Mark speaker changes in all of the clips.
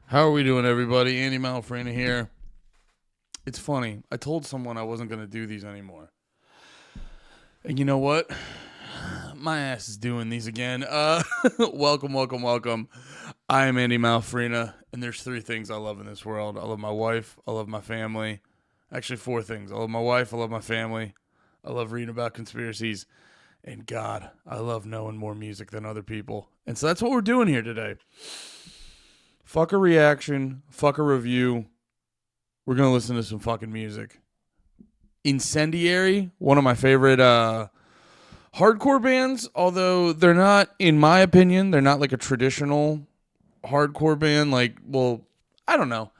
Speaker 1: How are we doing, everybody? Andy Malfrina here. It's funny. I told someone I wasn't going to do these anymore. And you know what? My ass is doing these again. Welcome. I am Andy Malfrina, and there's three things I love in this world. I love my wife. I love my family. Actually, four things. I love my wife. I love my family. I love reading about conspiracies. And God, I love knowing more music than other people. And so that's what we're doing here today. Fuck a reaction. Fuck a review. We're going to listen to some fucking music. Incendiary, one of my favorite hardcore bands, although they're not, in my opinion, they're not like a traditional hardcore band. I don't know.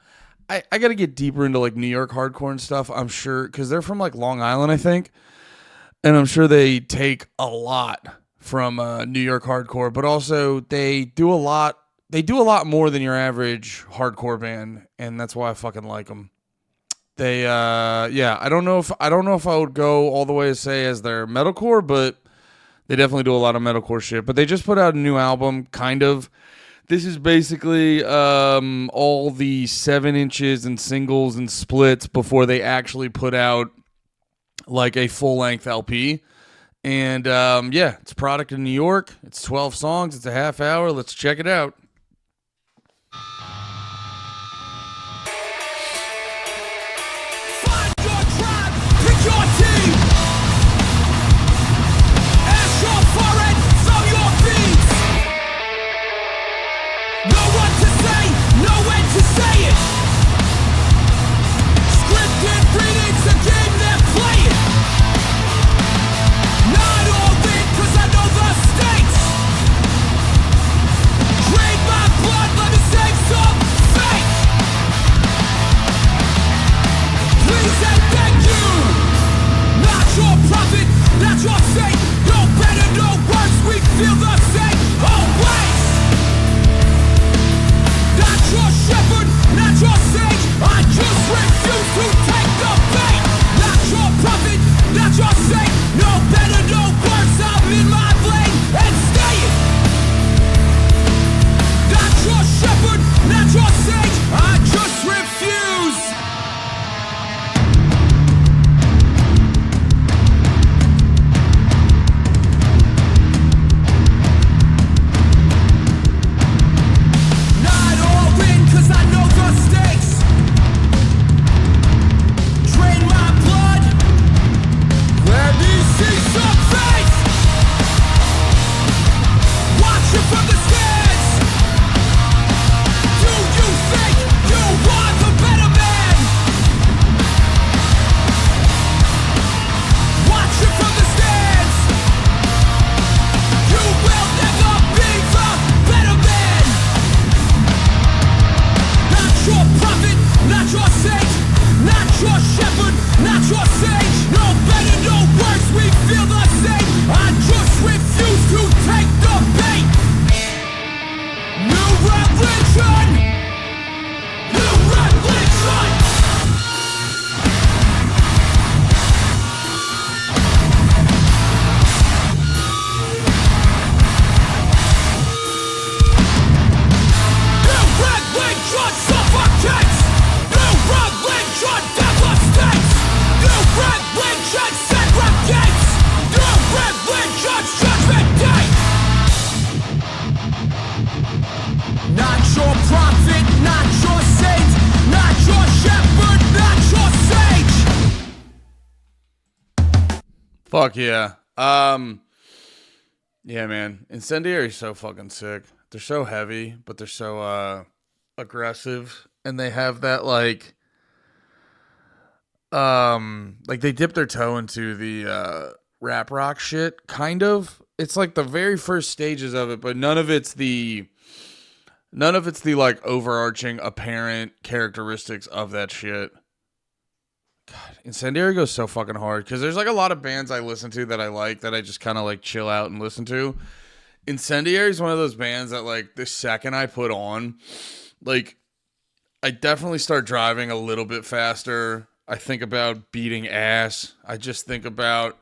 Speaker 1: I got to get deeper into like New York hardcore and stuff, I'm sure, because they're from like Long Island, I think. And I'm sure they take a lot from New York hardcore, but also they do a lot more than your average hardcore band, and that's why I fucking like them. They, I don't know if I would go all the way to say as their metalcore, but they definitely do a lot of metalcore shit. But they just put out a new album, kind of. This is basically all the 7 inches and singles and splits before they actually put out like a full length LP. And it's a product in New York. It's 12 songs. It's a half hour. Let's check it out. Fuck yeah. Yeah, man. Incendiary's so fucking sick. They're so heavy, but they're so aggressive. And they have that they dip their toe into the rap rock shit, kind of. It's like the very first stages of it, but none of it's the like overarching apparent characteristics of that shit. God, Incendiary goes so fucking hard because there's like a lot of bands I listen to that I like that I just kind of like chill out and listen to. Incendiary is one of those bands that like the second I put on, like I definitely start driving a little bit faster. I think about beating ass. I just think about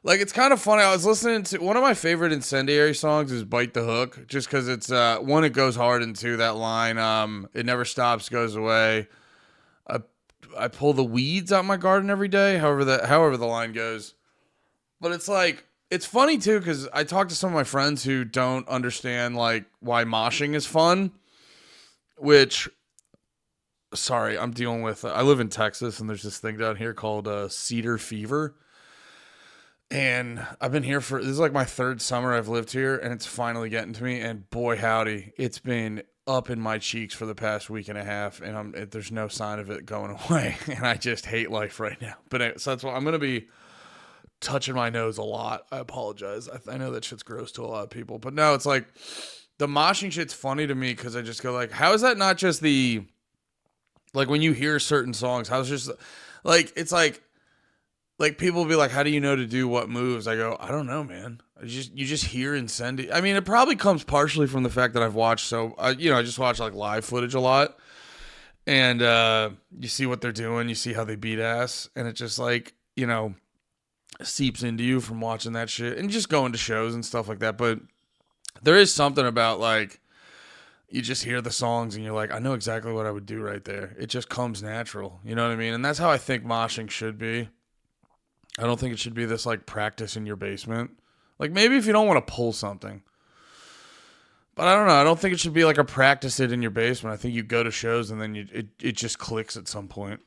Speaker 1: Like, it's kind of funny. I was listening to one of my favorite Incendiary songs is Bite the Hook, just because it's, one, it goes hard, and two, that line, it never stops, goes away. I, I pull the weeds out my garden every day, however the line goes. But it's like, it's funny too, because I talk to some of my friends who don't understand, like, why moshing is fun, which, sorry, I'm dealing with, I live in Texas, and there's this thing down here called cedar fever. And I've been here this is like my third summer I've lived here, and it's finally getting to me. And boy, howdy, it's been up in my cheeks for the past week and a half, and there's no sign of it going away. And I just hate life right now. But so that's why I'm going to be touching my nose a lot. I apologize. I know that shit's gross to a lot of people. But no, it's like the moshing shit's funny to me because I just go like, how is that not just like when you hear certain songs, how's just like, it's like people will be like, how do you know to do what moves? I go, I don't know, man. You just hear Incendiary. I mean, it probably comes partially from the fact that I've watched I just watch like live footage a lot, and you see what they're doing, you see how they beat ass, and it just like seeps into you from watching that shit and just going to shows and stuff like that. But there is something about like you just hear the songs and you're like, I know exactly what I would do right there. It just comes natural, you know what I mean? And that's how I think moshing should be. I don't think it should be this like practice in your basement. Like maybe if you don't want to pull something. But I don't know. I don't think it should be like a practice it in your basement. I think you go to shows and then it just clicks at some point.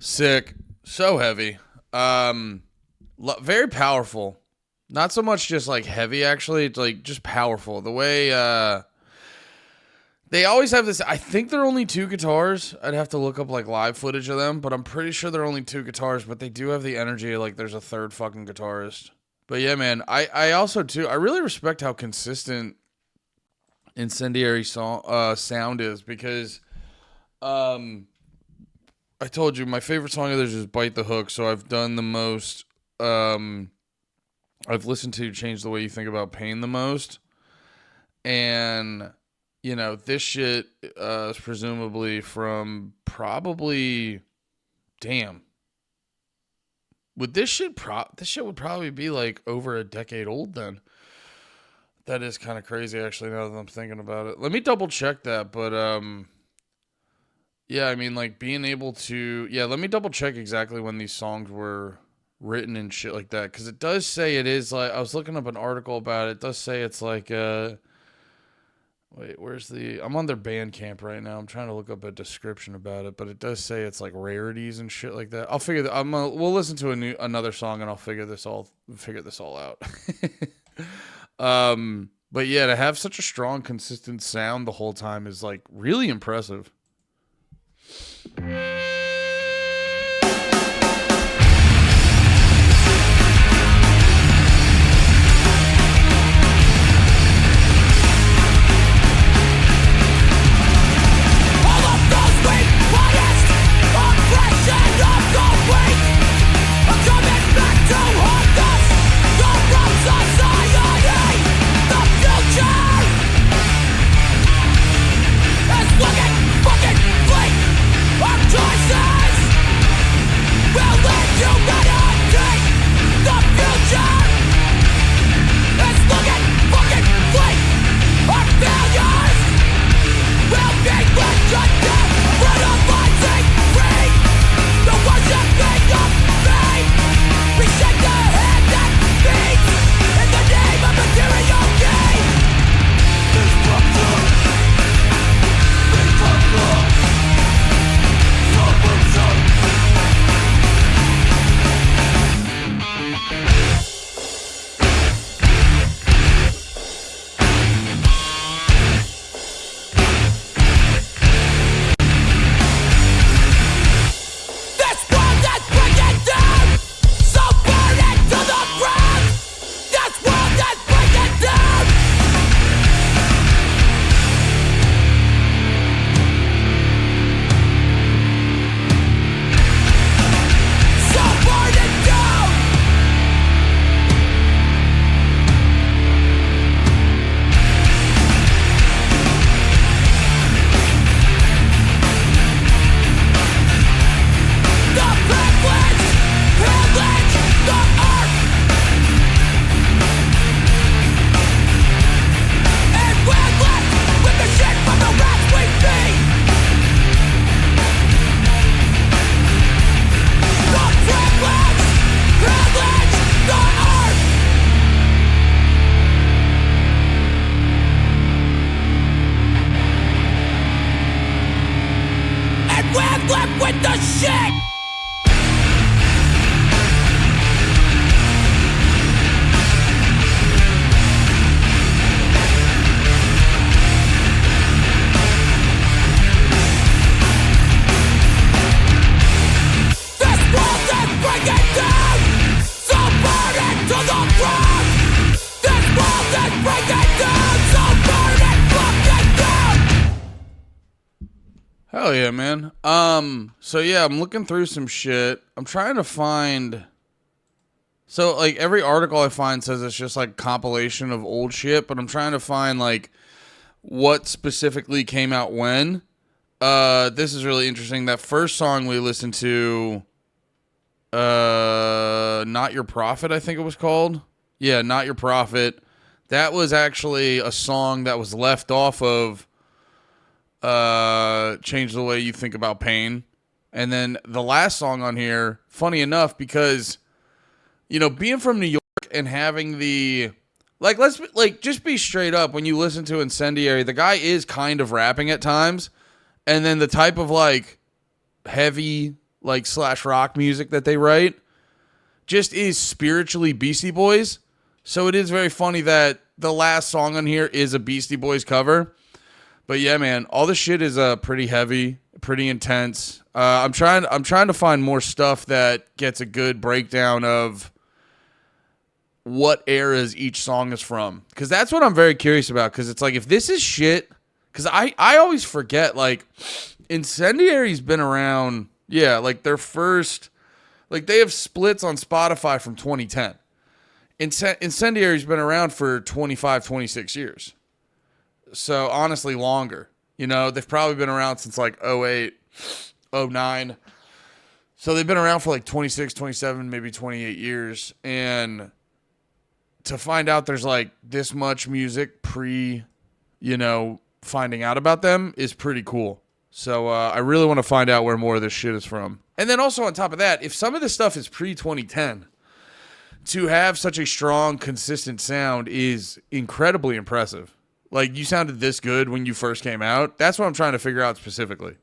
Speaker 1: Sick. So heavy. Very powerful. Not so much just like heavy, actually. It's like just powerful. The way they always have this. I think they're only two guitars. I'd have to look up like live footage of them, but I'm pretty sure they're only two guitars, but they do have the energy like there's a third fucking guitarist. But yeah, man, I also too, I really respect how consistent Incendiary sound is, because I told you my favorite song of theirs is Bite the Hook, so I've done the most. I've listened to Change the Way You Think About Pain the most. And, this shit is presumably from probably, damn. This shit would probably be like over a decade old then. That is kind of crazy, actually, now that I'm thinking about it. Let me double check that, but yeah, I mean, like, being able to... Yeah, let me double check exactly when these songs were written and shit like that, because it does say it is, like... I was looking up an article about it. It does say it's, like, wait, where's the... I'm on their Bandcamp right now. I'm trying to look up a description about it, but it does say it's, like, rarities and shit like that. I'll figure that... we'll listen to another song, and I'll figure this all out. But yeah, to have such a strong, consistent sound the whole time is, like, really impressive. Hell yeah, man. So yeah, I'm looking through some shit. I'm trying to find... So, like, every article I find says it's just, like, compilation of old shit, but I'm trying to find, like, what specifically came out when. This is really interesting. That first song we listened to, Not Your Prophet, I think it was called. Yeah, Not Your Prophet. That was actually a song that was left off of Change the Way You Think About Pain. And then the last song on here, funny enough, because... being from New York and having the, just be straight up. When you listen to Incendiary, the guy is kind of rapping at times. And then the type of, heavy, slash rock music that they write just is spiritually Beastie Boys. So it is very funny that the last song on here is a Beastie Boys cover. But yeah, man, all the shit is pretty heavy, pretty intense. I'm trying to find more stuff that gets a good breakdown of what eras each song is from. Because that's what I'm very curious about. Because it's like, if this is shit, because I always forget, like, Incendiary's been around, yeah, like their first, like they have splits on Spotify from 2010. Incendiary's been around for 25, 26 years. So honestly, longer. You know, they've probably been around since like 08, 09. So they've been around for like 26, 27, maybe 28 years. And to find out there's like this much music finding out about them is pretty cool. So I really want to find out where more of this shit is from. And then also on top of that, if some of this stuff is pre-2010, to have such a strong, consistent sound is incredibly impressive. Like, you sounded this good when you first came out. That's what I'm trying to figure out specifically.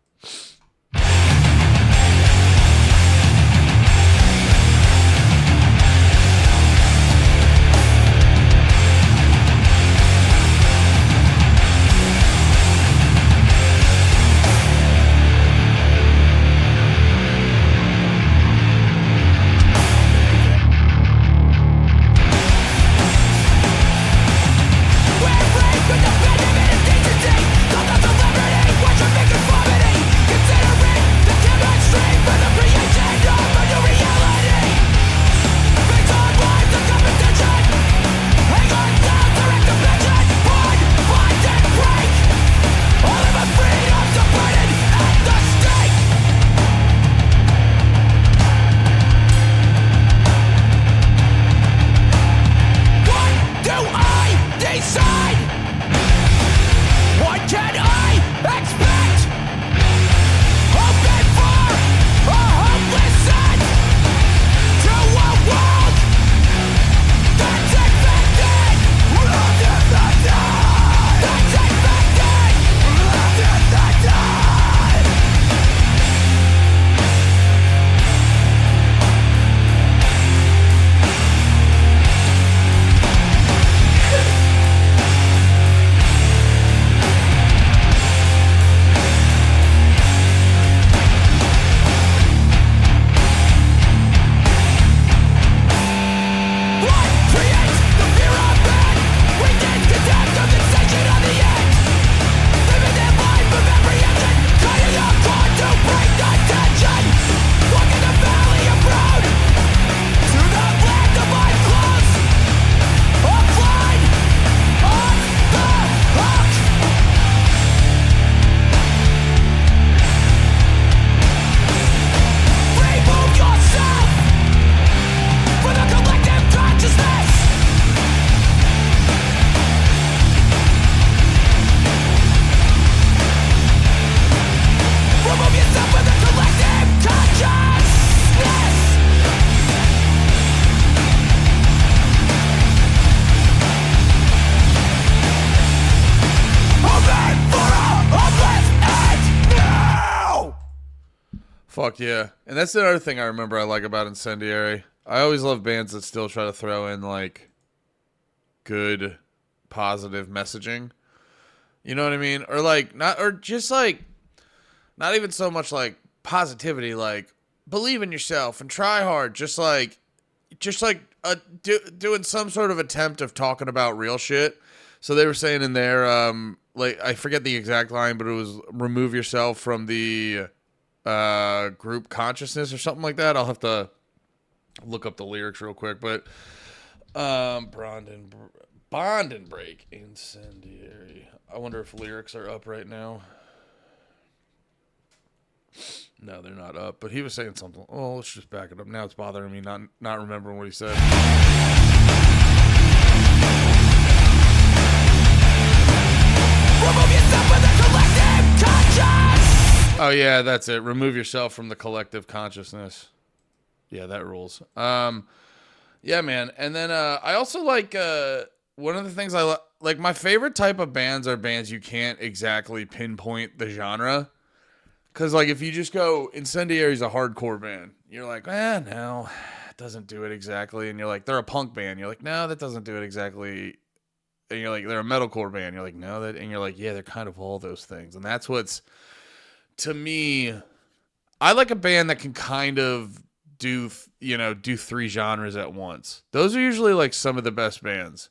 Speaker 1: Fuck yeah. And that's the other thing I remember I like about Incendiary. I always love bands that still try to throw in, like, good, positive messaging. You know what I mean? Or, like, not even so much, like, positivity, like, believe in yourself and try hard. Doing some sort of attempt of talking about real shit. So they were saying in there, like, I forget the exact line, but it was remove yourself from the group consciousness or something like that. I'll have to look up the lyrics real quick, but Bond and Break, Incendiary. I wonder if lyrics are up right now. No, they're not up, but he was saying something. Oh, let's just back it up. Now it's bothering me not remembering what he said. Remove yourself from the collective conscious. Oh yeah, that's it. Remove yourself from the collective consciousness. Yeah, that rules. Yeah, man. And then I also like one of the things I like. My favorite type of bands are bands you can't exactly pinpoint the genre. Because like if you just go Incendiary's a hardcore band, you're like, no, it doesn't do it exactly. And you're like, they're a punk band. You're like, no, that doesn't do it exactly. And you're like, they're a metalcore band. You're like, no, that. And you're like, yeah, they're kind of all those things. And that's what's, to me, I like a band that can kind of do three genres at once. Those are usually like some of the best bands.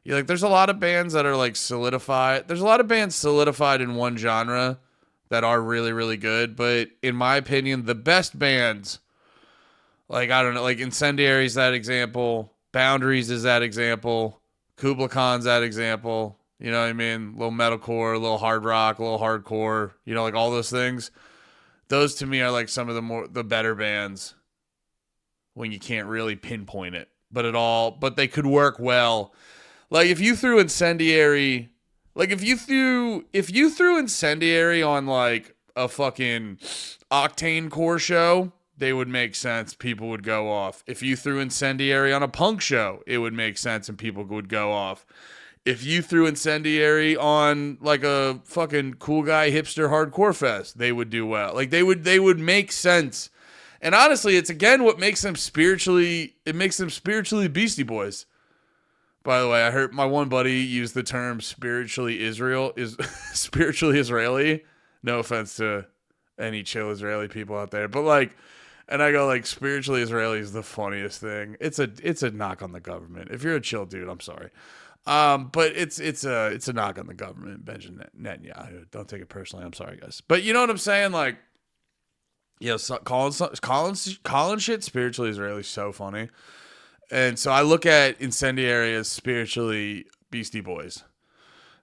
Speaker 1: Yeah, like there's a lot of bands that are like solidified. There's a lot of bands solidified in one genre that are really, really good. But in my opinion, the best bands, like I don't know, like Incendiary is that example. Boundaries is that example. Kubla Khan's that example. You know what I mean? A little metalcore, a little hard rock, a little hardcore. You know, like all those things. Those to me are like some of the better bands when you can't really pinpoint it, but they could work well. Like if you threw Incendiary, like if you threw Incendiary on like a fucking Octane Core show, they would make sense. People would go off. If you threw Incendiary on a punk show, it would make sense and people would go off. If you threw Incendiary on like a fucking cool guy hipster hardcore fest, they would do well. Like they would make sense. And honestly, it's again what makes them spiritually Beastie Boys. By the way, I heard my one buddy use the term spiritually Israeli. No offense to any chill Israeli people out there, but like, and I go like spiritually Israeli is the funniest thing. It's a knock on the government. If you're a chill dude, I'm sorry. But it's a knock on the government, Benjamin Netanyahu. Don't take it personally. I'm sorry, guys. But you know what I'm saying? Like, so calling shit spiritually Israeli is so funny. And so I look at Incendiary as spiritually Beastie Boys.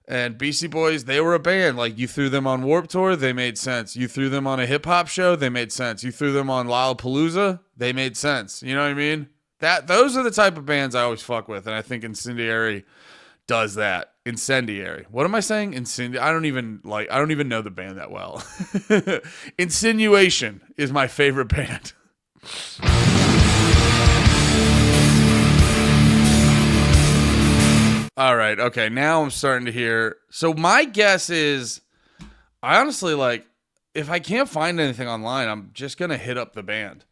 Speaker 1: And Beastie Boys, they were a band. Like, you threw them on Warped Tour, they made sense. You threw them on a hip-hop show, they made sense. You threw them on Lollapalooza, they made sense. You know what I mean? Those are the type of bands I always fuck with, and I think Incendiary does that. Incendiary. What am I saying? I don't even know the band that well. Insinuation is my favorite band. All right. Okay. Now I'm starting to hear. So my guess is, I honestly like, if I can't find anything online, I'm just gonna hit up the band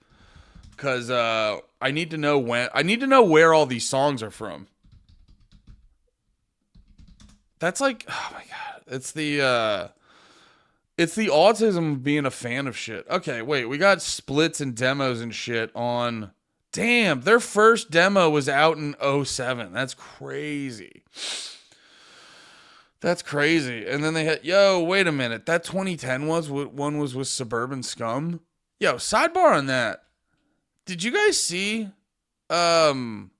Speaker 1: because I need to know where all these songs are from. That's like, oh my god, it's the autism of being a fan of shit. Okay, wait, we got splits and demos and shit on. Damn, their first demo was out in 2007. That's crazy. That's crazy. And then they had, wait a minute. That 2010 one was with Suburban Scum. Yo, sidebar on that. Did you guys see someone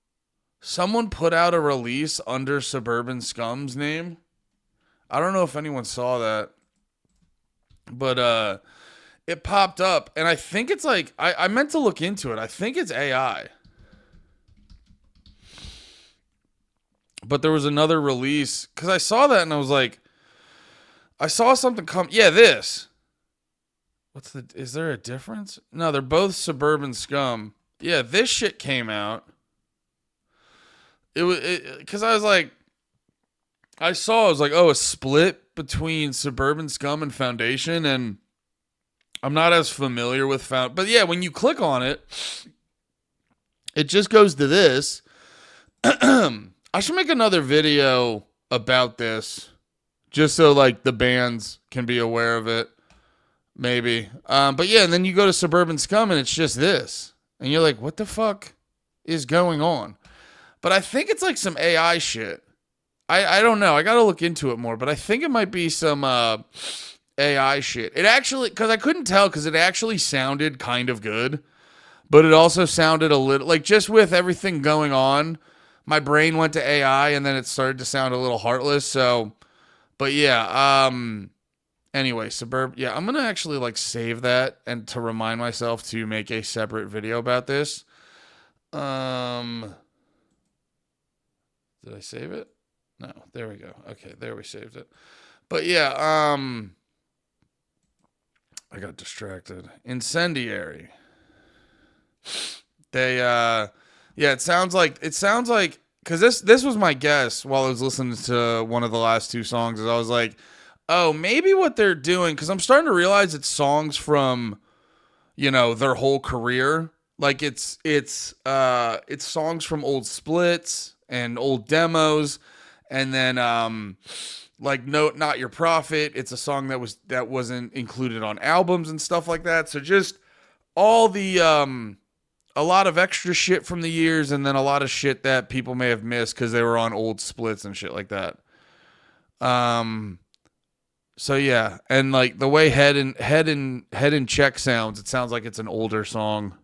Speaker 1: put out a release under Suburban Scum's name? I don't know if anyone saw that. But it popped up, and I think it's like, I meant to look into it. I think it's AI. But there was another release, because I saw that, and I was like, I saw something come, this. Is there a difference? No, they're both Suburban Scum. Yeah, this shit came out. Because I was like, I was like, a split between Suburban Scum and Foundation, and I'm not as familiar with but yeah, when you click on it, it just goes to this. I should make another video about this, just so like the bands can be aware of it, maybe. But yeah, and then you go to Suburban Scum and it's just this, and you're like, what the fuck is going on? But I think it's like some AI shit. I don't know. I got to look into it more, but I think it might be some AI shit. It actually, because I couldn't tell, because it actually sounded kind of good, but it also sounded a little, like just with everything going on, my brain went to AI and then it started to sound a little heartless. So, but yeah, anyway, I'm going to actually like save that and to remind myself to make a separate video about this. Did I save it? No, there we go. Okay, there we saved it. But yeah, I got distracted. Incendiary. They it sounds like because this was my guess while I was listening to one of the last two songs, is I was like, oh, maybe what they're doing, because I'm starting to realize it's songs from, their whole career. Like it's songs from old splits and old demos. And then, like, No, Not Your Prophet. It's a song that wasn't included on albums and stuff like that. So just all the a lot of extra shit from the years, and then a lot of shit that people may have missed because they were on old splits and shit like that. So yeah, and like the way head and check sounds, it sounds like it's an older song.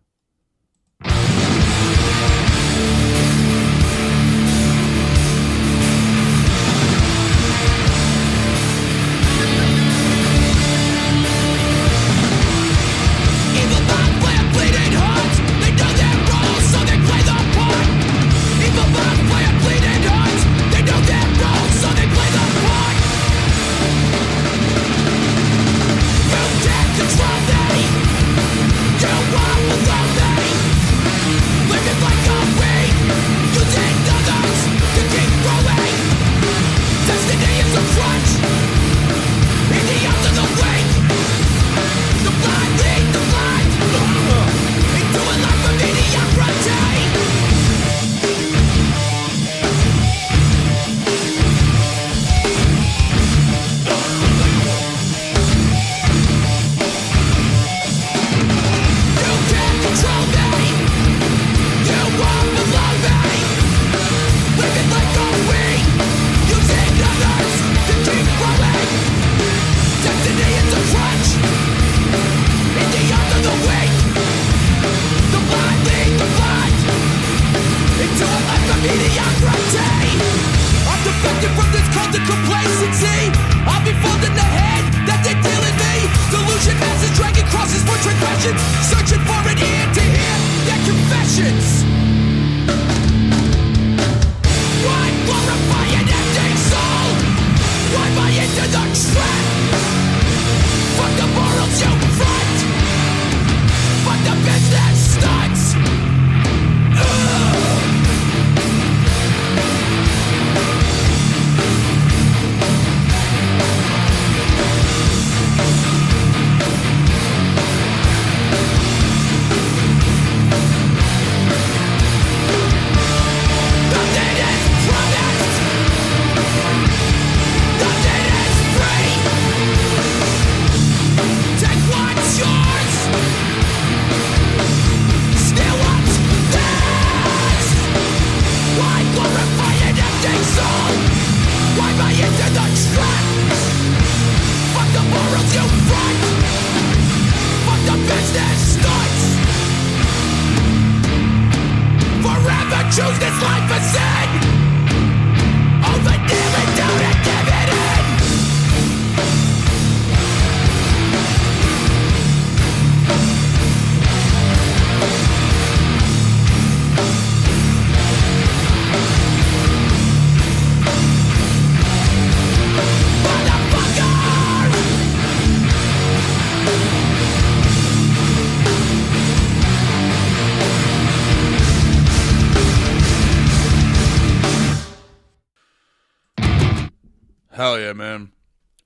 Speaker 2: Searching for an ear to hear their confessions. Why glorify an empty soul? Why buy into the trap? Fuck the morals you front. Fuck the business stunts. Choose this life as sin. Over kneeling down and give it in. Motherfucker.
Speaker 1: Hell yeah, man.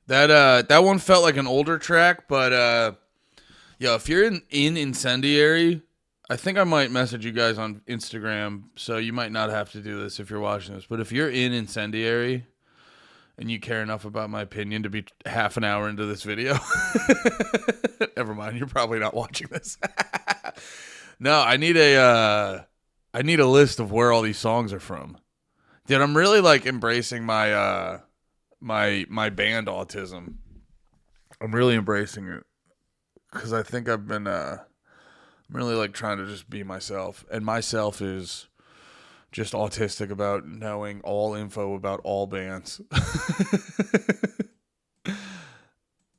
Speaker 1: That one felt like an older track, but yeah, if you're in Incendiary, I think I might message you guys on Instagram, so you might not have to do this if you're watching this. But if you're in Incendiary and you care enough about my opinion to be half an hour into this video, never mind, you're probably not watching this. No, I need a list of where all these songs are from. Dude, I'm really like embracing my my band autism. I'm really embracing it because I think I've been I'm really like trying to just be myself, and myself is just autistic about knowing all info about all bands.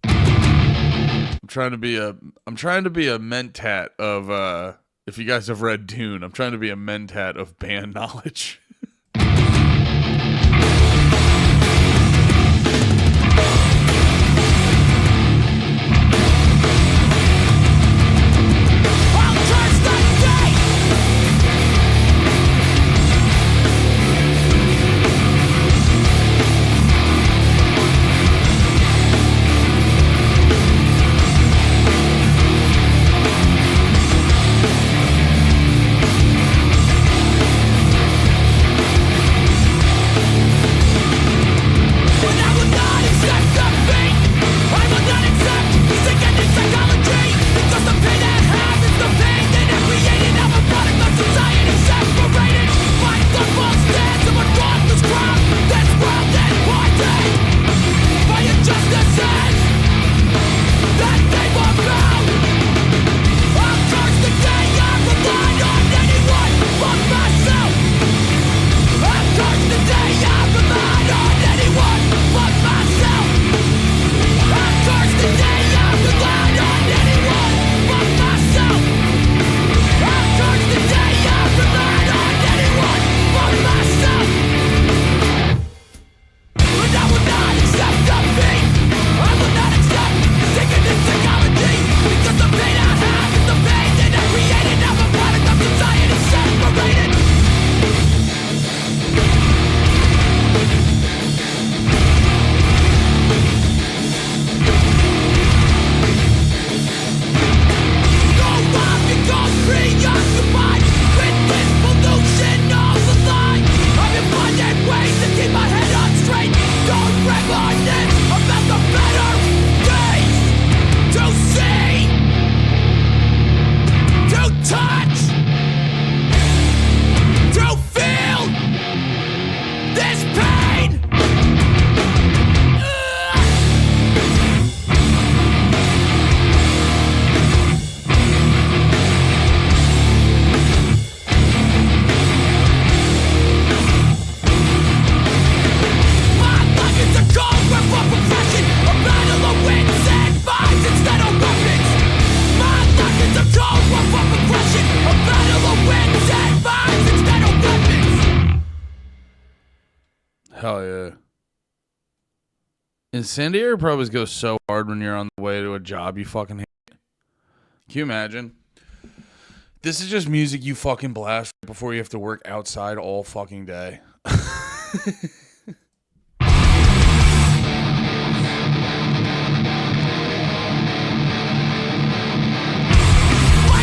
Speaker 1: I'm trying to be a mentat of if you guys have read Dune, I'm trying to be a mentat of band knowledge. Hell yeah. Incendiary probably goes so hard when you're on the way to a job you fucking hate. Can you imagine? This is just music you fucking blast before you have to work outside all fucking day.
Speaker 2: I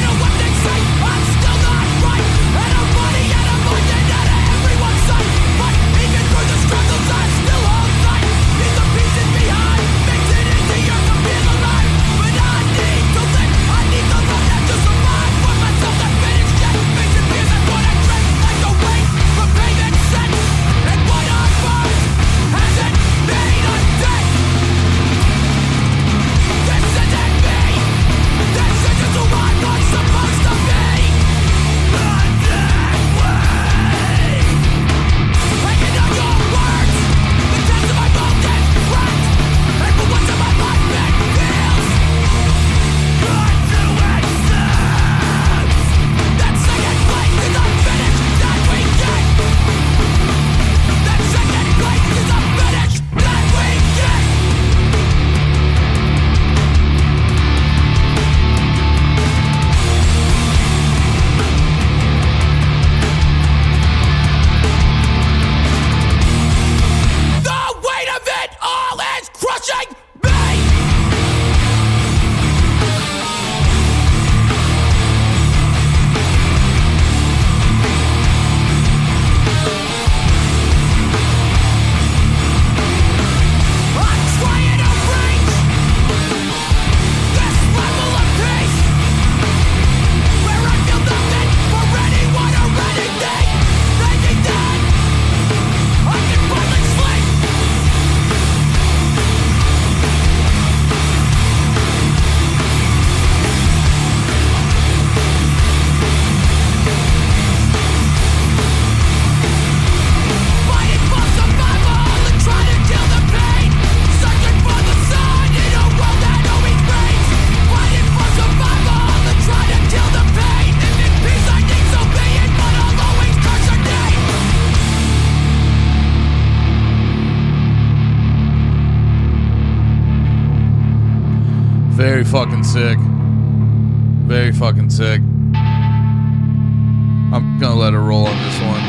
Speaker 2: know what they say, I'm still not right. And I'm money and I'm pointing out of everyone's sight. But even through the struggles, I still hold tight. Leave the pieces behind, mix it into your to feel alive. But I need to live, I need to learn how to survive. For myself to finish that vision, because I wanna drink like a weight from payment sense. And what I burn hasn't made a dent. This isn't me, this isn't who I'm not supposed to be. Not that way. Hanging on your words, the test of my bones is cracked. And for once in my life it feels good to accept that second place is the finish that we get. That second place is the finish that we get. The weight of it all is crushing me. I'm trying to reach this level of peace where I feel nothing for anyone or anything. Thinking that I can finally sleep. Fighting for survival and trying to kill the pain. Searching for the sun in a world that always rains. Fighting for survival and trying to kill the pain. If in peace I need to be it, but I'll always curse your name.
Speaker 1: Very fucking sick. Very fucking sick. I'm gonna let it roll on this one.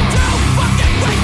Speaker 2: Too fucking weak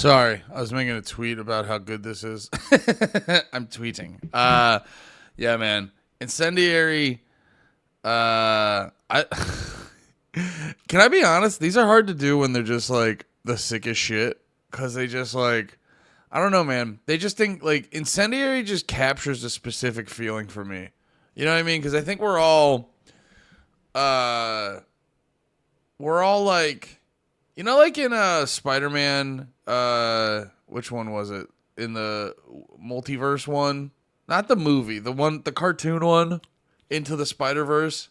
Speaker 1: Sorry, I was making a tweet about how good this is. I'm tweeting. Yeah, man. Incendiary. I can I be honest? These are hard to do when they're just like the sickest shit because they just like I don't know, man. They just think like Incendiary just captures a specific feeling for me. You know what I mean? Because I think uh, we're all like, you know, like in Spider-Man. Which one was it? In the multiverse one, not the movie, the cartoon one, Into the Spider-Verse.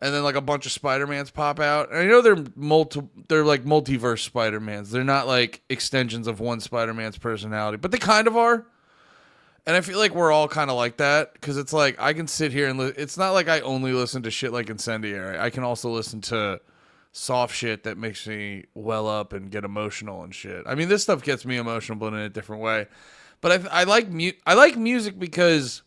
Speaker 1: And then like a bunch of Spider-Mans pop out. And I know they're like multiverse Spider-Mans. They're not like extensions of one Spider-Man's personality, but they kind of are. And I feel like we're all kind of like that because it's like I can sit here and it's not like I only listen to shit like Incendiary. I can also listen to soft shit that makes me well up and get emotional and shit. I mean, this stuff gets me emotional, but in a different way. But I like music because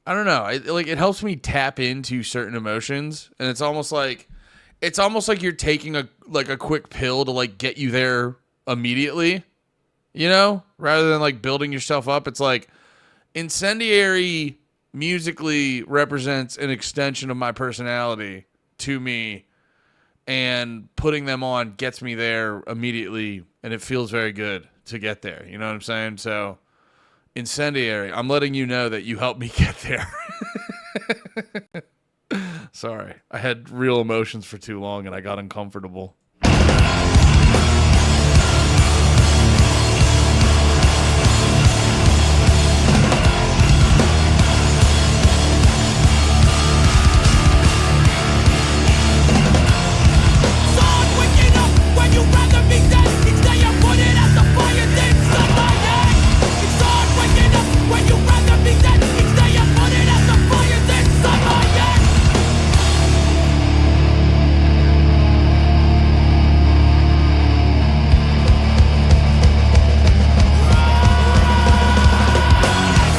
Speaker 1: I don't know. It helps me tap into certain emotions, and it's almost like you're taking a quick pill to like get you there immediately, you know, rather than like building yourself up. It's like Incendiary musically represents an extension of my personality to me, and putting them on gets me there immediately, and it feels very good to get there. You know what I'm saying? So Incendiary, I'm letting you know that you helped me get there. Sorry. I had real emotions for too long and I got uncomfortable.
Speaker 2: Start waking up when you rather be dead. Each day I put it out the fire, then stop my head. Start waking up when you rather be dead. Each day I put it out the fire, then stop my head.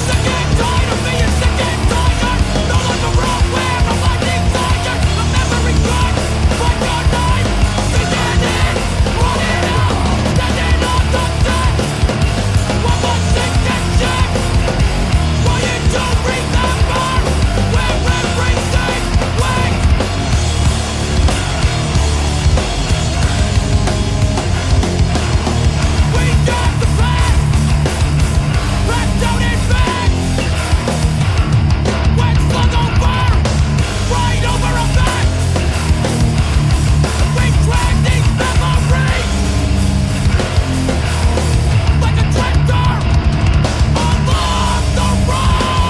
Speaker 2: Sick and tired of being sick and tired. No longer wrong where I'm finding tired. Remembering God, find your name. Singing it, running out, standing on the deck. One more sick and check. Trying to remember where everything went. We got the past, wrapped out in bags. When slung over, right over our backs. We drag these memories like a tractor along the road. Now I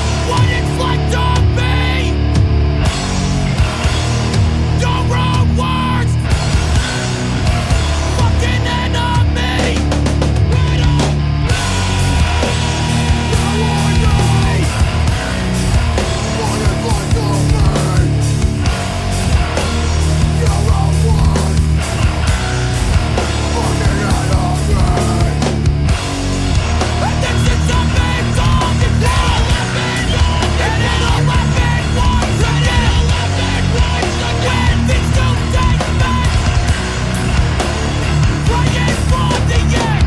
Speaker 2: know what it's like to be your own worst fucking enemy. We don't know what it's like to be your own worst fucking enemy. And this is a big song, it's all happened, and it'll happen once again. When things don't take back, praying for the end.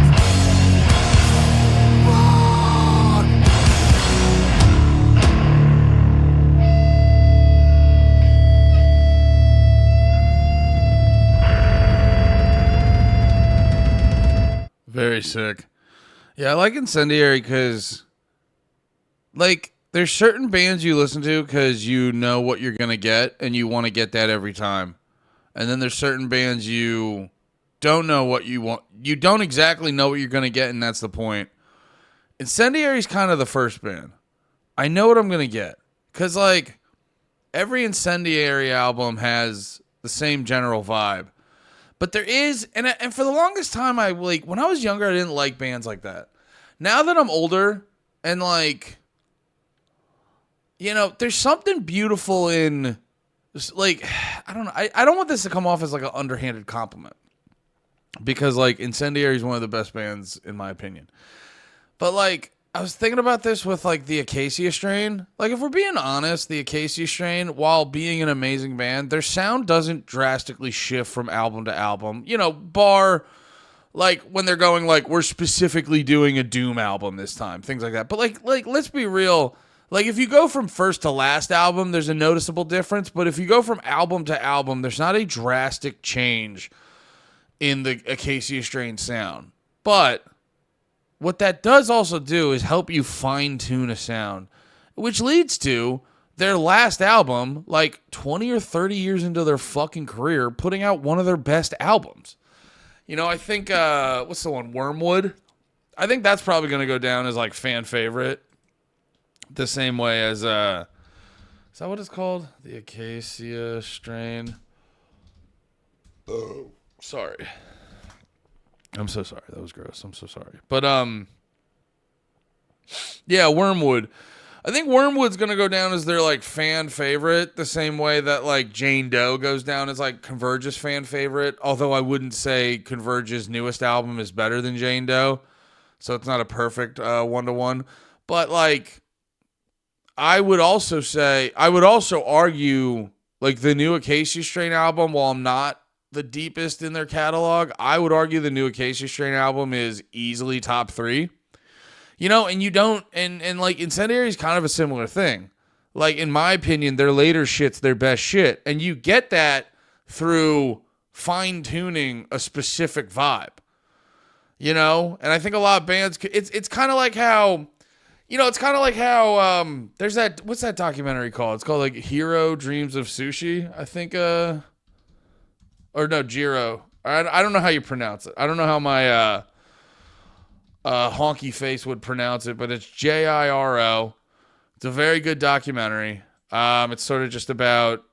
Speaker 1: Very sick. Yeah, I like Incendiary because, like, there's certain bands you listen to because you know what you're going to get and you want to get that every time. And then there's certain bands you don't know what you want. You don't exactly know what you're going to get, and that's the point. Incendiary's kind of the first band. I know what I'm going to get. Because, like, every Incendiary album has the same general vibe. But there is, and for the longest time, when I was younger, I didn't like bands like that. Now that I'm older and like, there's something beautiful in, like, I don't know. I don't want this to come off as like an underhanded compliment because like Incendiary is one of the best bands in my opinion. But like, I was thinking about this with like the Acacia Strain. Like, if we're being honest, the Acacia Strain, while being an amazing band, their sound doesn't drastically shift from album to album. Bar like when they're going like, we're specifically doing a Doom album this time, things like that. But like let's be real. Like, if you go from first to last album, there's a noticeable difference. But if you go from album to album, there's not a drastic change in the Acacia Strain sound. But what that does also do is help you fine-tune a sound, which leads to their last album, like 20 or 30 years into their fucking career, putting out one of their best albums. I think, what's the one, Wormwood? I think that's probably going to go down as, like, fan favorite. The same way as, is that what it's called? The Acacia Strain. Oh, sorry. I'm so sorry. That was gross. I'm so sorry. But, yeah, Wormwood. I think Wormwood's going to go down as their, like, fan favorite, the same way that, like, Jane Doe goes down as, like, Converge's fan favorite, although I wouldn't say Converge's newest album is better than Jane Doe, so it's not a perfect one-to-one. But, like, I would also argue, like, the new Acacia Strain album, while I'm not the deepest in their catalog, I would argue the new Acacia Strain album is easily top 3. And you don't, and like Incendiary is kind of a similar thing. Like, in my opinion, their later shit's their best shit. And you get that through fine-tuning a specific vibe. And I think a lot of bands, it's kind of like how, there's that, what's that documentary called? It's called like Hero Dreams of Sushi, I think, or no, Jiro. I don't know how you pronounce it. I don't know how my, honky face would pronounce it, but it's Jiro. It's a very good documentary. It's sort of just about,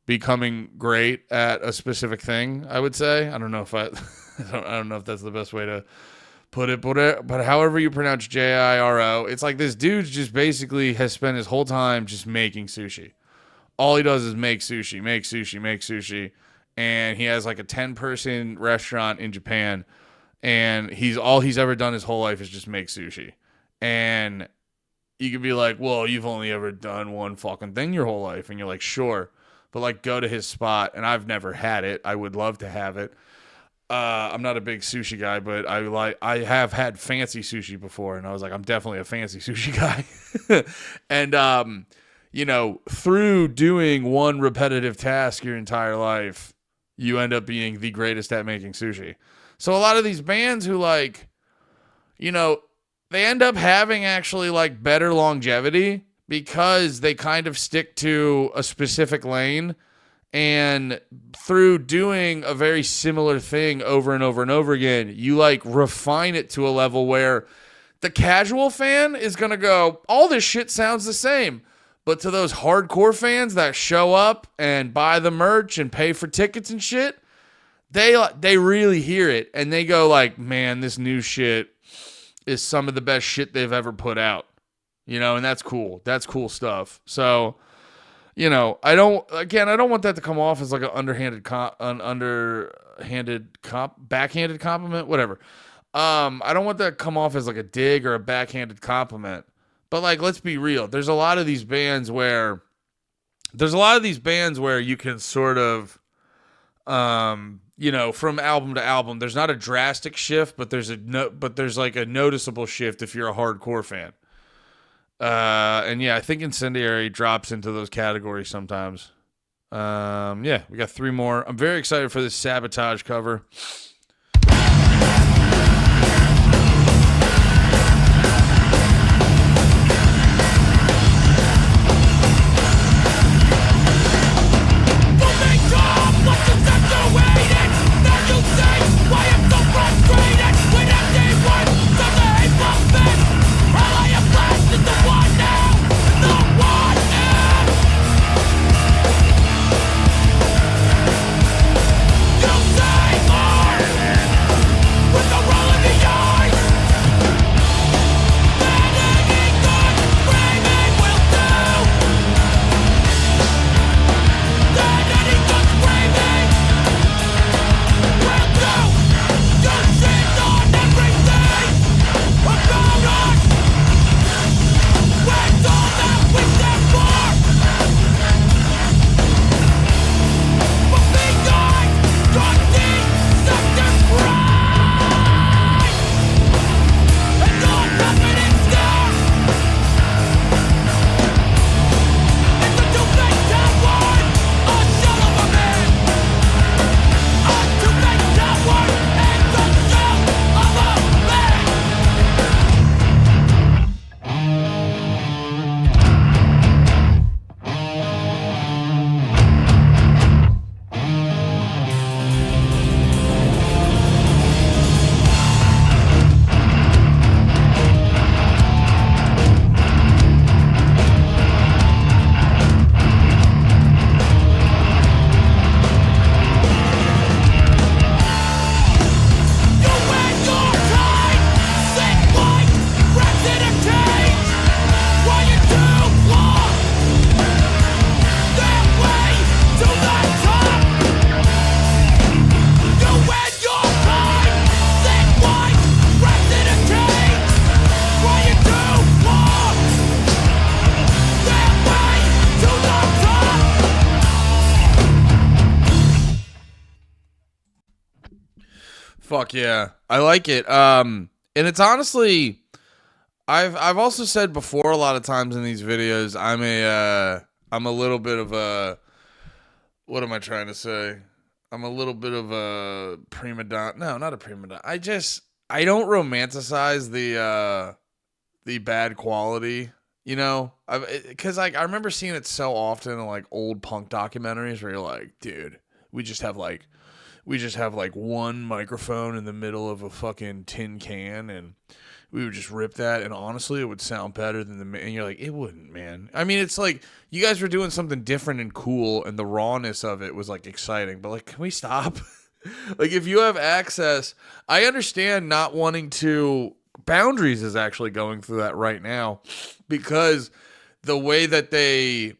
Speaker 1: becoming great at a specific thing, I would say. I don't know if I don't know if that's the best way to put it, but however you pronounce Jiro, it's like this dude just basically has spent his whole time just making sushi. All he does is make sushi, and he has like a 10-person restaurant in Japan. And all he's ever done his whole life is just make sushi. And you could be like, well, you've only ever done one fucking thing your whole life. And you're like, sure. But like, go to his spot. And I've never had it. I would love to have it. I'm not a big sushi guy, but I have had fancy sushi before. And I was like, I'm definitely a fancy sushi guy. And, through doing one repetitive task your entire life, you end up being the greatest at making sushi. So a lot of these bands who like, they end up having actually like better longevity because they kind of stick to a specific lane, and through doing a very similar thing over and over and over again, you like refine it to a level where the casual fan is going to go, all this shit sounds the same. But to those hardcore fans that show up and buy the merch and pay for tickets and shit, they really hear it, and they go like, man, this new shit is some of the best shit they've ever put out, and that's cool. That's cool stuff. So, I don't want that to come off as like backhanded compliment, whatever. I don't want that to come off as like a dig or a backhanded compliment, but like, let's be real. There's a lot of these bands where you can sort of, from album to album, there's not a drastic shift, but there's like a noticeable shift if you're a hardcore fan. And yeah, I think Incendiary drops into those categories sometimes. Yeah, we got 3 more. I'm very excited for this Sabotage cover. Fuck yeah, I like it. And it's honestly, I've also said before a lot of times in these videos, I'm a little bit of a, what am I trying to say? I'm a little bit of a prima donna. No, not a prima donna. I don't romanticize the bad quality. You know, because like I remember seeing it so often in like old punk documentaries where you're like, dude, we just have like one microphone in the middle of a fucking tin can, and we would just rip that, and honestly it would sound better than and you're like, it wouldn't, man. I mean, it's like you guys were doing something different and cool, and the rawness of it was like exciting, but like, can we stop? Like, if you have access, I understand not wanting to. Boundaries is actually going through that right now because the way that the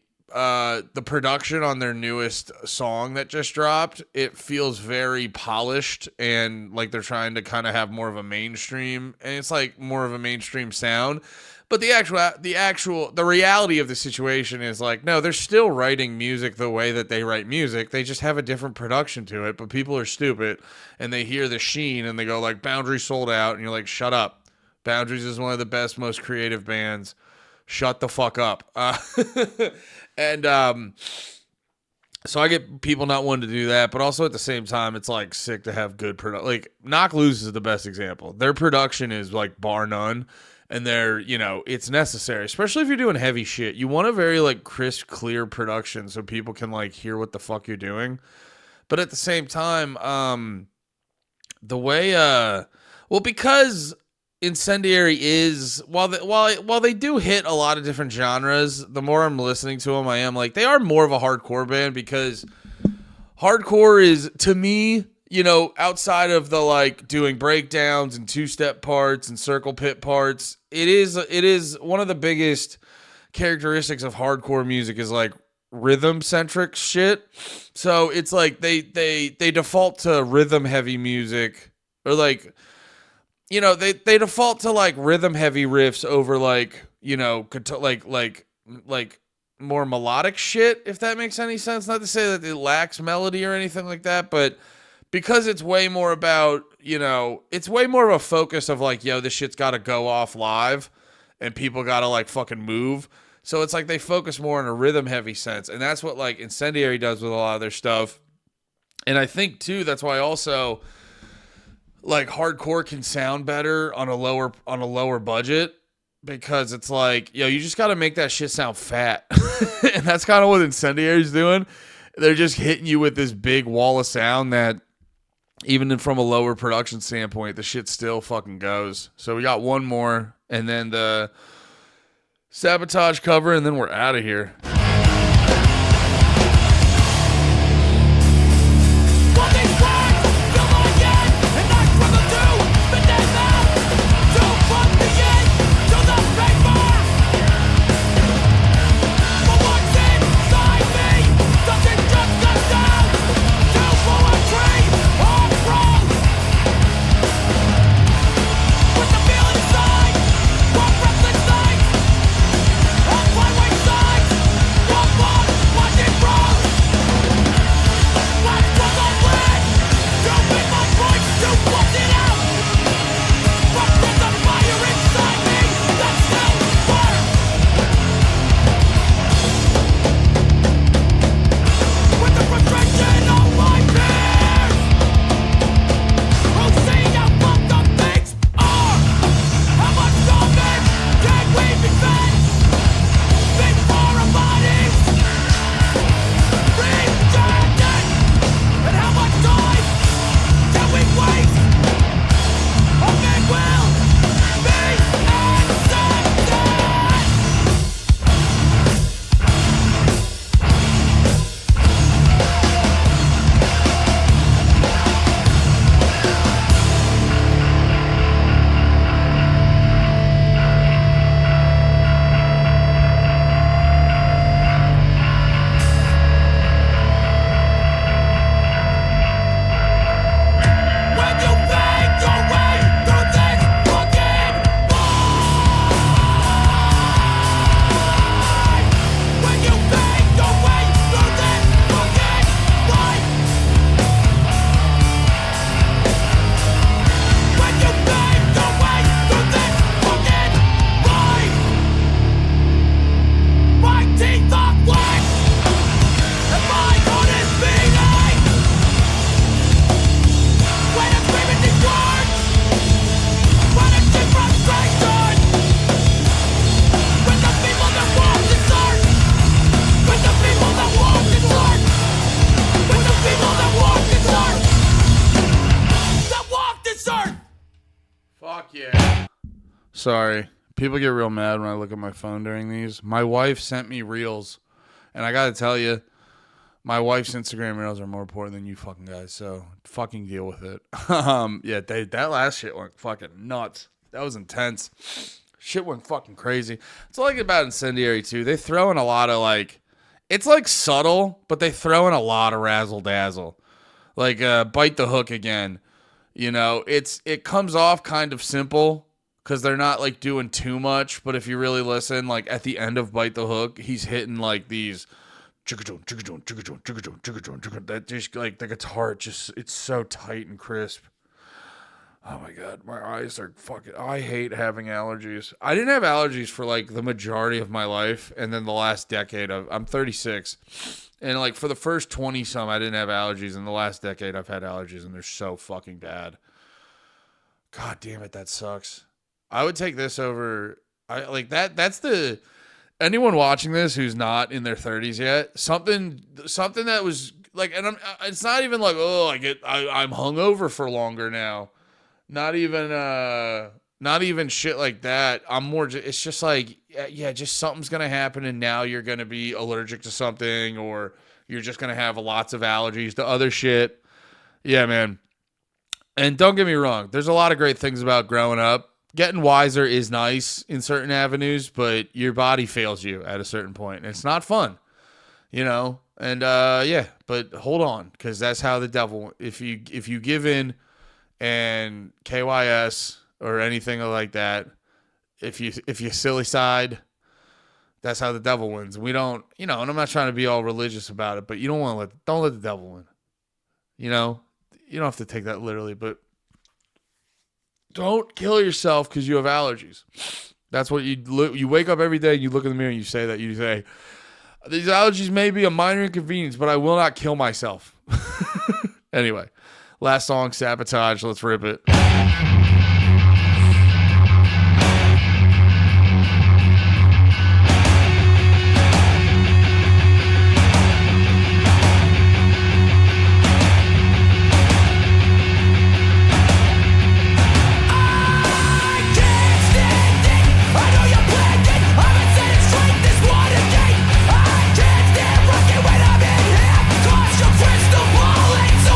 Speaker 1: production on their newest song that just dropped, it feels very polished and like they're trying to kind of have more of a mainstream, and it's like more of a mainstream sound. But the reality of the situation is like, no, they're still writing music the way that they write music. They just have a different production to it, but people are stupid and they hear the sheen and they go like, Boundaries sold out, and you're like, shut up. Boundaries is one of the best, most creative bands. Shut the fuck up. And so I get people not wanting to do that, but also at the same time, it's like sick to have good production. Like Knock Loose is the best example. Their production is like bar none, and it's necessary, especially if you're doing heavy shit. You want a very like crisp, clear production so people can like hear what the fuck you're doing. But at the same time, the way because Incendiary is, while they do hit a lot of different genres, the more I'm listening to them, I am like, they are more of a hardcore band, because hardcore is, to me, outside of the like doing breakdowns and two-step parts and circle pit parts, it is one of the biggest characteristics of hardcore music is like rhythm centric shit. So it's like they default to rhythm heavy music, or like, they default to like rhythm heavy riffs over like, like more melodic shit, if that makes any sense. Not to say that it lacks melody or anything like that, but because it's way more about, it's way more of a focus of like, yo, this shit's got to go off live and people got to like fucking move. So it's like they focus more in a rhythm heavy sense. And that's what like Incendiary does with a lot of their stuff. And I think too, that's why also like hardcore can sound better on a lower budget, because it's like, yo, you just got to make that shit sound fat. And that's kind of what Incendiary's doing. They're just hitting you with this big wall of sound that even from a lower production standpoint, the shit still fucking goes. So we got one more, and then the Sabotage cover, and then we're out of here. Sorry. People get real mad when I look at my phone during these. My wife sent me reels, and I gotta tell you, my wife's Instagram reels are more important than you fucking guys, so fucking deal with it. Yeah, that last shit went fucking nuts. That was intense. Shit went fucking crazy. That's all I like about Incendiary too. They throw in a lot of like, it's like subtle, but they throw in a lot of razzle dazzle. Like bite the hook again. You know, it comes off kind of simple because they're not like doing too much. But if you really listen, like at the end of Bite the Hook, he's hitting like these. That just like the guitar, it's so tight and crisp. Oh my god, my eyes are fucking. I hate having allergies. I didn't have allergies for like the majority of my life, and then the last decade I'm 36, and like for the first 20 some, I didn't have allergies. In the last decade, I've had allergies, and they're so fucking bad. God damn it, that sucks. I would take this over. I like that. That's the anyone watching this who's not in their 30s yet. Something that was like, and it's not even like I'm hungover for longer now. Not even shit like that. I'm more. It's just like, yeah, just something's gonna happen, and now you're gonna be allergic to something, or you're just gonna have lots of allergies to other shit. Yeah, man. And don't get me wrong, there's a lot of great things about growing up. Getting wiser is nice in certain avenues, but your body fails you at a certain point, and it's not fun, you know. And yeah, but hold on, because that's how the devil. If you give in. And KYS or anything like that, if you silly side, that's how the devil wins. We don't, you know, and I'm not trying to be all religious about it, but you don't let the devil win. You know, you don't have to take that literally, but don't kill yourself because you have allergies. That's what you wake up every day and you look in the mirror and you say that. You say, these allergies may be a minor inconvenience, but I will not kill myself. Anyway. Last song, Sabotage. Let's rip it.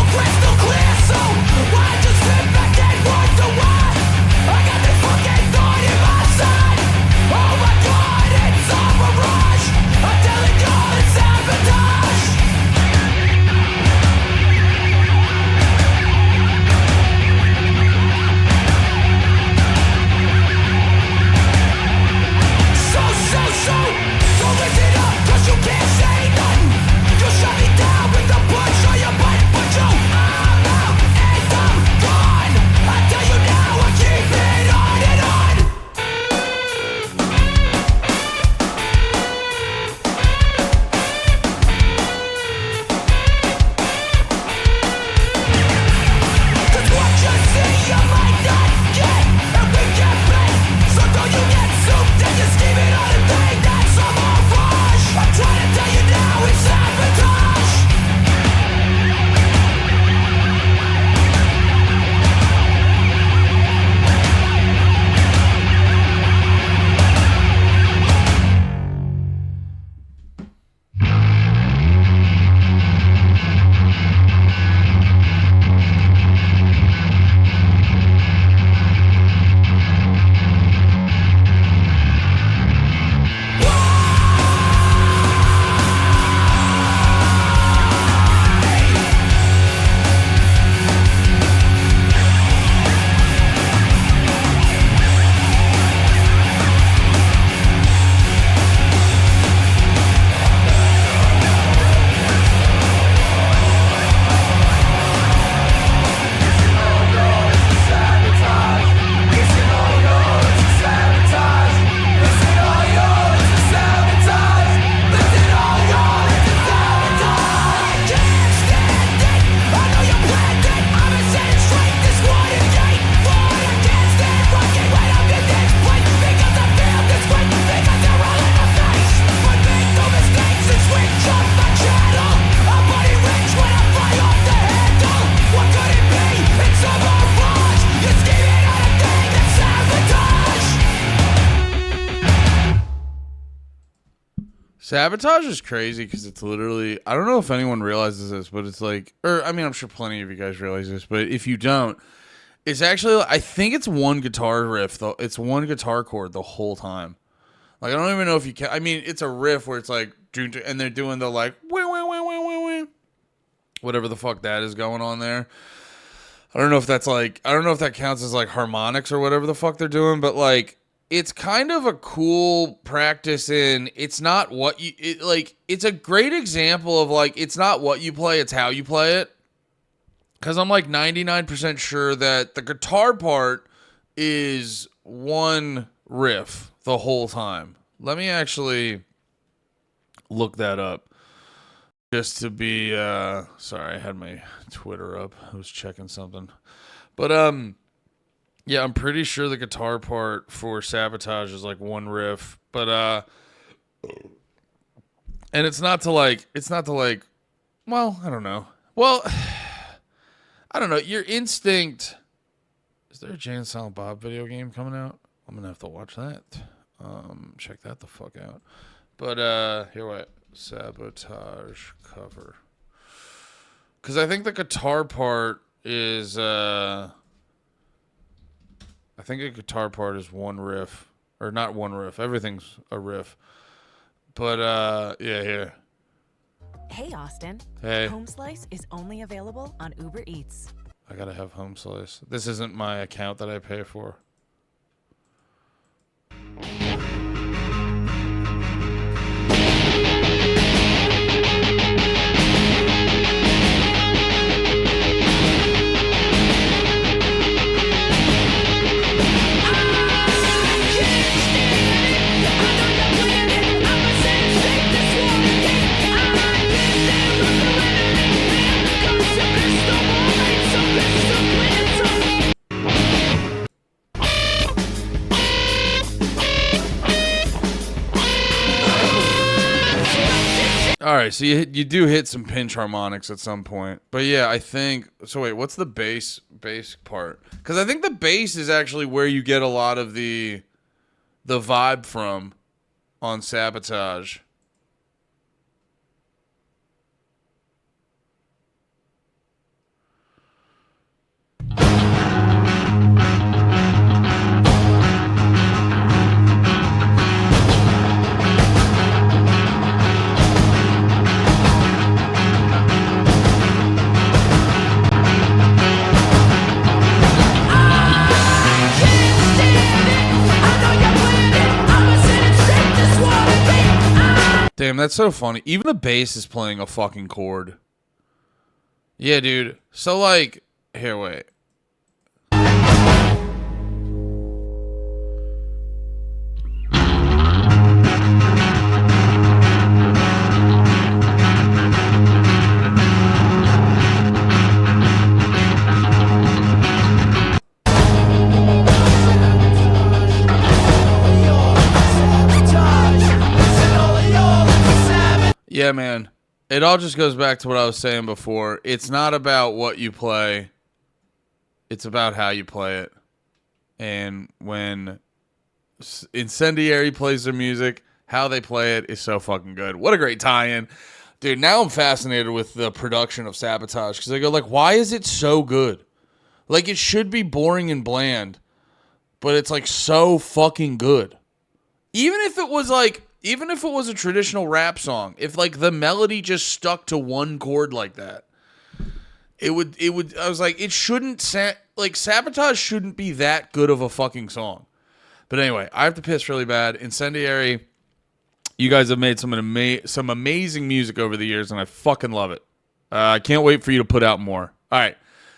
Speaker 2: Crystal clear, so why just sit back and
Speaker 1: Sabotage is crazy because it's literally, I don't know if anyone realizes this, but it's like, or I mean, I'm sure plenty of you guys realize this, but if you don't, it's actually, I think it's one guitar riff, though. It's one guitar chord the whole time. Like, I don't even know if you can, I mean, it's a riff where it's like, and they're doing the like, whatever the fuck that is going on there. I don't know if that's like, I don't know if that counts as like harmonics or whatever the fuck they're doing, but like, it's kind of a cool practice in, it's not what you, it's a great example of like, it's not what you play, it's how you play it. Because I'm like 99% sure that the guitar part is one riff the whole time. Let me actually look that up. Just to be, sorry, I had my Twitter up. I was checking something. But, yeah, I'm pretty sure the guitar part for Sabotage is like one riff. But, and it's not to like, well, I don't know. Well, I don't know. Your instinct. Is there a Jay and Silent Bob video game coming out? I'm going to have to watch that. Check that the fuck out. But, here, wait. Sabotage cover. Because I think the guitar part is, I think a guitar part is one riff. Or not one riff. Everything's a riff. But, yeah, here.
Speaker 3: Hey, Austin.
Speaker 1: Hey.
Speaker 3: Home Slice is only available on Uber Eats.
Speaker 1: I gotta have Home Slice. This isn't my account that I pay for. All right, so you do hit some pinch harmonics at some point, but yeah, I think so. Wait, what's the bass part? Because I think the bass is actually where you get a lot of the vibe from on Sabotage. Damn, that's so funny. Even the bass is playing a fucking chord. Yeah, dude. So, like, here, wait. Yeah, man. It all just goes back to what I was saying before. It's not about what you play. It's about how you play it. And when Incendiary plays their music, how they play it is so fucking good. What a great tie-in. Dude, now I'm fascinated with the production of Sabotage. Because I go, like, why is it so good? Like, it should be boring and bland. But it's, like, so fucking good. Even if it was a traditional rap song, if like the melody just stuck to one chord like that, it would, I was like, it shouldn't, Sabotage shouldn't be that good of a fucking song. But anyway, I have to piss really bad. Incendiary, you guys have made some amazing music over the years, and I fucking love it. I can't wait for you to put out more. All right.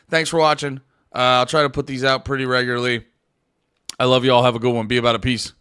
Speaker 1: Thanks for watching. I'll try to put these out pretty regularly. I love you all. Have a good one. Be about it. Peace.